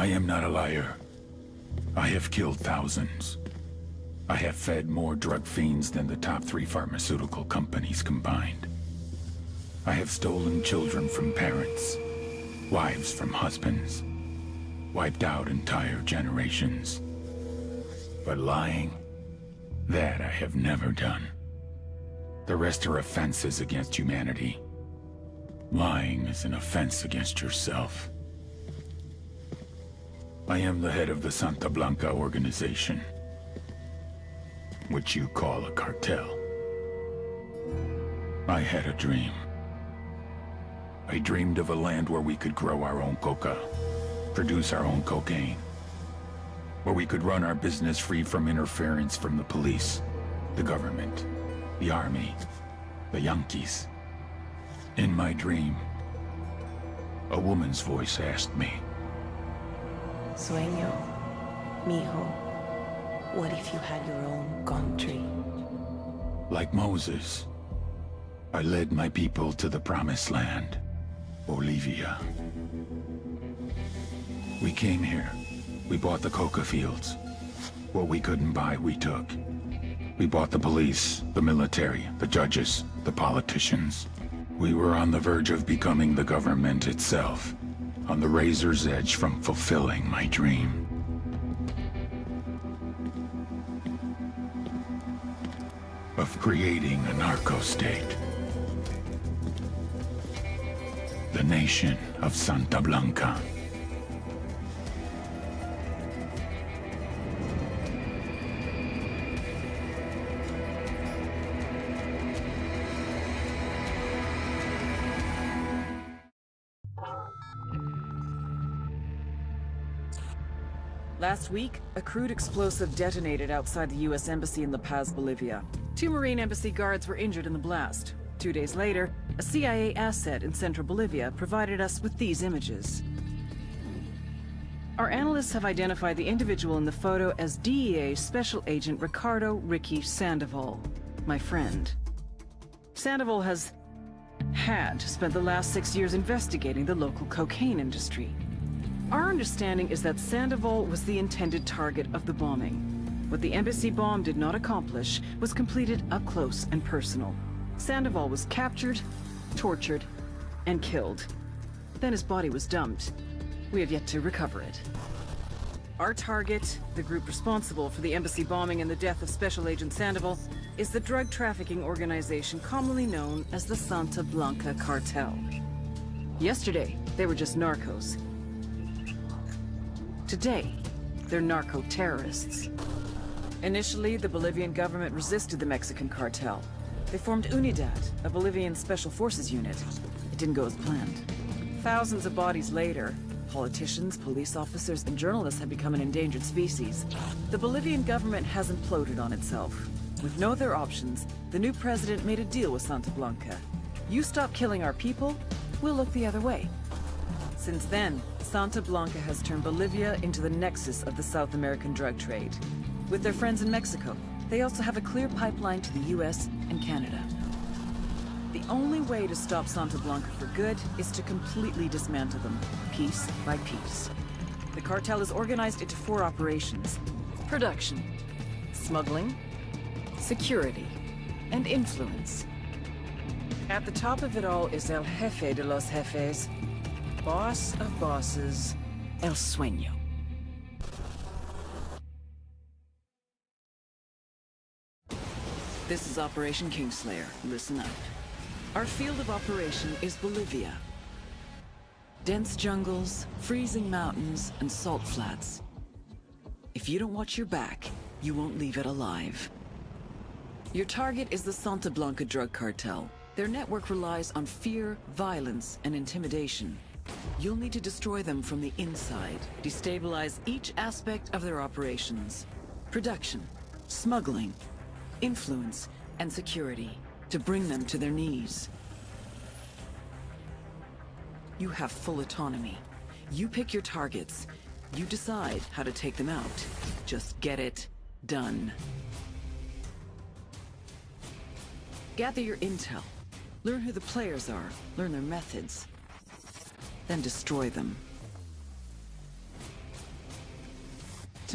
I am not a liar. I have killed thousands. I have fed more drug fiends than the top 3 pharmaceutical companies combined. I have stolen children from parents, wives from husbands, wiped out entire generations. But lying, that I have never done. The rest are offenses against humanity. Lying is an offense against yourself. I am the head of the Santa Blanca organization, which you call a cartel. I had a dream. I dreamed of a land where we could grow our own coca, produce our own cocaine, where we could run our business free from interference from the police, the government, the army, the Yankees. In my dream, a woman's voice asked me, Sueño, mijo, what if you had your own country? like Moses, I led my people to the promised land, Bolivia. We came here. We bought the coca fields. What we couldn't buy, we took. We bought the police, the military, the judges, the politicians. We were on the verge of becoming the government itself, on the razor's edge from fulfilling my dream. Of creating a narco-state. The nation of Santa Blanca. Last week, a crude explosive detonated outside the U.S. Embassy in La Paz, Bolivia. 2 Marine Embassy guards were injured in the blast. 2 days later, a CIA asset in central Bolivia provided us with these images. Our analysts have identified the individual in the photo as DEA Special Agent Ricardo Ricky Sandoval, my friend. Sandoval had spent the last 6 years investigating the local cocaine industry. Our understanding is that Sandoval was the intended target of the bombing. What the embassy bomb did not accomplish was completed up close and personal. Sandoval was captured, tortured, and killed. Then his body was dumped. We have yet to recover it. Our target, the group responsible for the embassy bombing and the death of Special Agent Sandoval, is the drug trafficking organization commonly known as the Santa Blanca Cartel. Yesterday, they were just narcos. Today, they're narco-terrorists. Initially, the Bolivian government resisted the Mexican cartel. They formed UNIDAD, a Bolivian special forces unit. It didn't go as planned. Thousands of bodies later, politicians, police officers, and journalists have become an endangered species. The Bolivian government has imploded on itself. With no other options, the new president made a deal with Santa Blanca. You stop killing our people, we'll look the other way. Since then, Santa Blanca has turned Bolivia into the nexus of the South American drug trade. With their friends in Mexico, they also have a clear pipeline to the US and Canada. The only way to stop Santa Blanca for good is to completely dismantle them, piece by piece. The cartel is organized into 4 operations: production, smuggling, security, and influence. At the top of it all is El Jefe de los Jefes, boss of bosses, El Sueño. This is Operation Kingslayer. Listen up. Our field of operation is Bolivia. Dense jungles, freezing mountains, and salt flats. If you don't watch your back, you won't leave it alive. Your target is the Santa Blanca drug cartel. Their network relies on fear, violence, and intimidation. You'll need to destroy them from the inside, destabilize each aspect of their operations. Production, smuggling, influence, and security, to bring them to their knees. You have full autonomy. You pick your targets. You decide how to take them out. Just get it done. Gather your intel. Learn who the players are. Learn their methods. Then destroy them.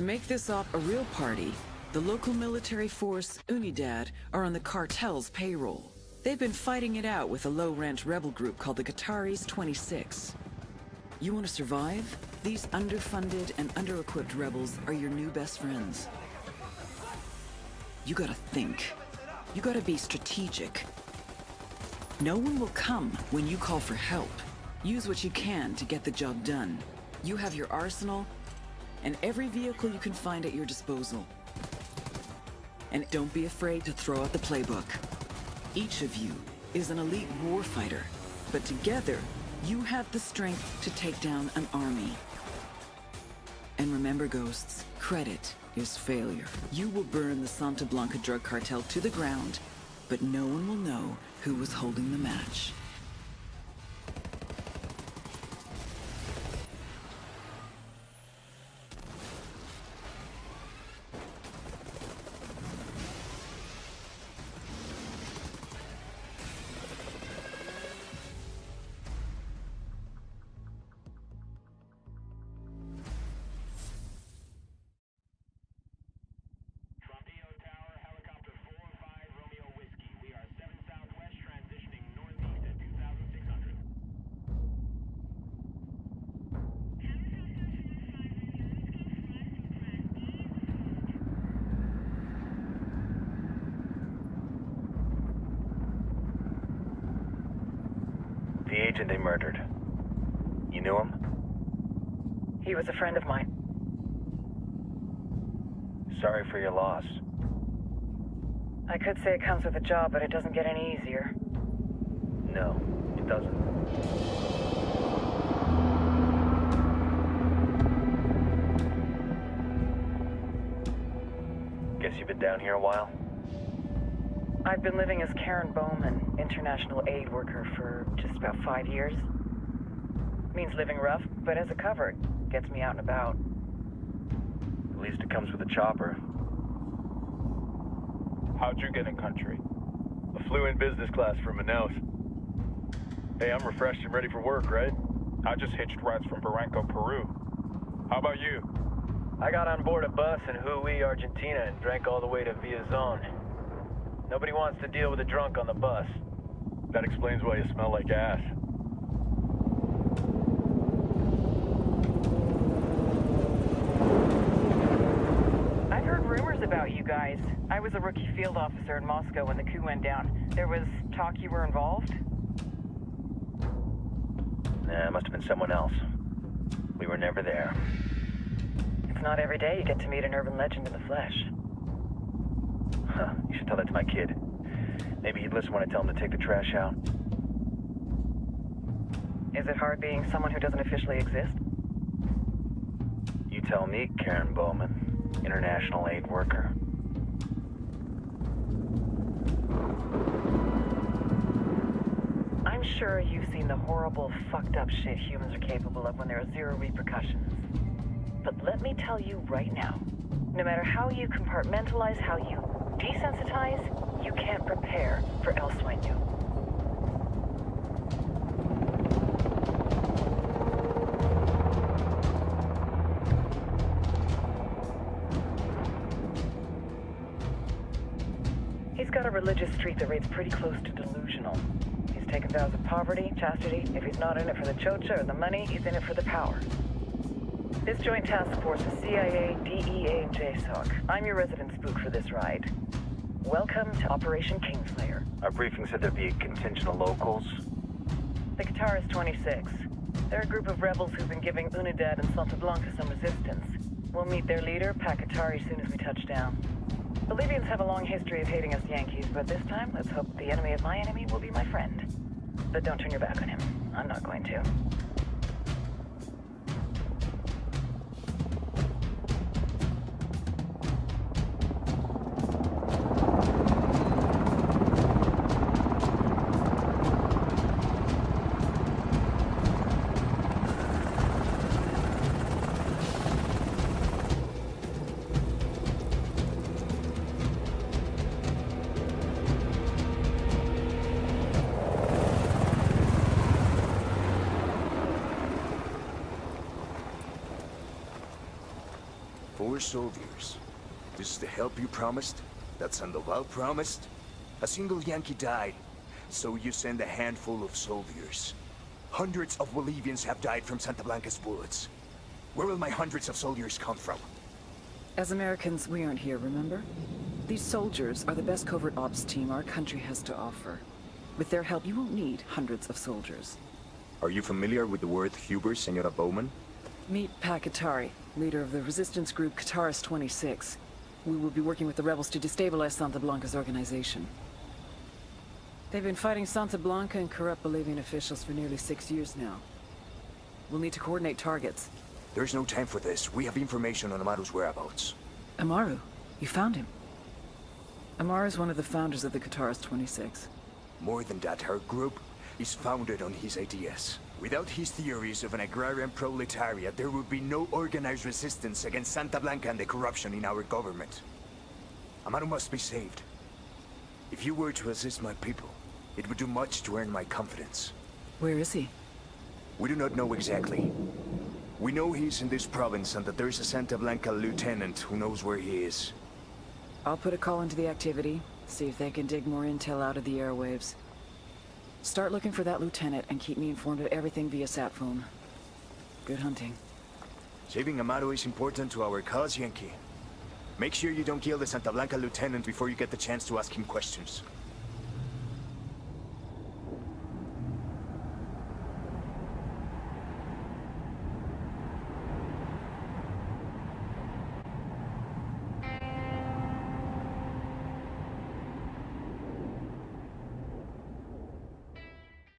To make this op a real party, the local military force, Unidad, are on the cartel's payroll. They've been fighting it out with a low-rent rebel group called the Qataris 26. You want to survive? These underfunded and under-equipped rebels are your new best friends. You gotta think. You gotta be strategic. No one will come when you call for help. Use what you can to get the job done. You have your arsenal and every vehicle you can find at your disposal. And don't be afraid to throw out the playbook. Each of you is an elite warfighter, but together, you have the strength to take down an army. And remember, Ghosts, credit is failure. You will burn the Santa Blanca drug cartel to the ground, but no one will know who was holding the match. The agent they murdered. You knew him? He was a friend of mine. Sorry for your loss. I could say it comes with a job, but it doesn't get any easier. No, it doesn't. Guess you've been down here a while? I've been living as Karen Bowman, international aid worker, for just about 5 years. Means living rough, but as a cover, gets me out and about. At least it comes with a chopper. How'd you get in country? I flew in business class from Manaus. Hey, I'm refreshed and ready for work, right? I just hitched rides from Barranco, Peru. How about you? I got on board a bus in Hui, Argentina, and drank all the way to Villazon. Nobody wants to deal with a drunk on the bus. That explains why you smell like ass. I've heard rumors about you guys. I was a rookie field officer in Moscow when the coup went down. There was talk you were involved? Nah, it must have been someone else. We were never there. It's not every day you get to meet an urban legend in the flesh. Huh, you should tell that to my kid. Maybe he'd listen when I tell him to take the trash out. Is it hard being someone who doesn't officially exist? You tell me, Karen Bowman, international aid worker. I'm sure you've seen the horrible, fucked up shit humans are capable of when there are zero repercussions. But let me tell you right now, no matter how you compartmentalize, how you desensitize, you can't prepare for El Sueno. He's got a religious streak that rates pretty close to delusional. He's taken vows of poverty, chastity. If he's not in it for the chocha or the money, he's in it for the power. This joint task force is CIA, DEA, and JSOC. I'm your resident spook for this ride. Welcome to Operation Kingslayer. Our briefing said there'd be a contingent of locals. The Qataris 26. They're a group of rebels who've been giving Unidad and Santa Blanca some resistance. We'll meet their leader, Qatari, soon as we touch down. Bolivians have a long history of hating us Yankees, but this time, let's hope the enemy of my enemy will be my friend. But don't turn your back on him. I'm not going to. soldiers. This is the help you promised? That Sandoval promised? A single Yankee died, so you send a handful of soldiers. Hundreds of Bolivians have died from Santa Blanca's bullets. Where will my hundreds of soldiers come from? As Americans, we aren't here, remember? These soldiers are the best covert ops team our country has to offer. With their help, you won't need hundreds of soldiers. Are you familiar with the word Huber, Senora Bowman? Meet Pat Katari, leader of the resistance group Kataris 26. We will be working with the rebels to destabilize Santa Blanca's organization. They've been fighting Santa Blanca and corrupt Bolivian officials for nearly 6 years now. We'll need to coordinate targets. There's no time for this. We have information on Amaru's whereabouts. Amaru? You found him? Amaru is one of the founders of the Kataris 26. More than that, her group is founded on his ideas. Without his theories of an agrarian proletariat, there would be no organized resistance against Santa Blanca and the corruption in our government. Amaru must be saved. If you were to assist my people, it would do much to earn my confidence. Where is he? We do not know exactly. We know he's in this province and that there is a Santa Blanca lieutenant who knows where he is. I'll put a call into the activity, see if they can dig more intel out of the airwaves. Start looking for that lieutenant and keep me informed of everything via sat phone. Good hunting. Saving Amaru is important to our cause, Yankee. Make sure you don't kill the Santa Blanca lieutenant before you get the chance to ask him questions.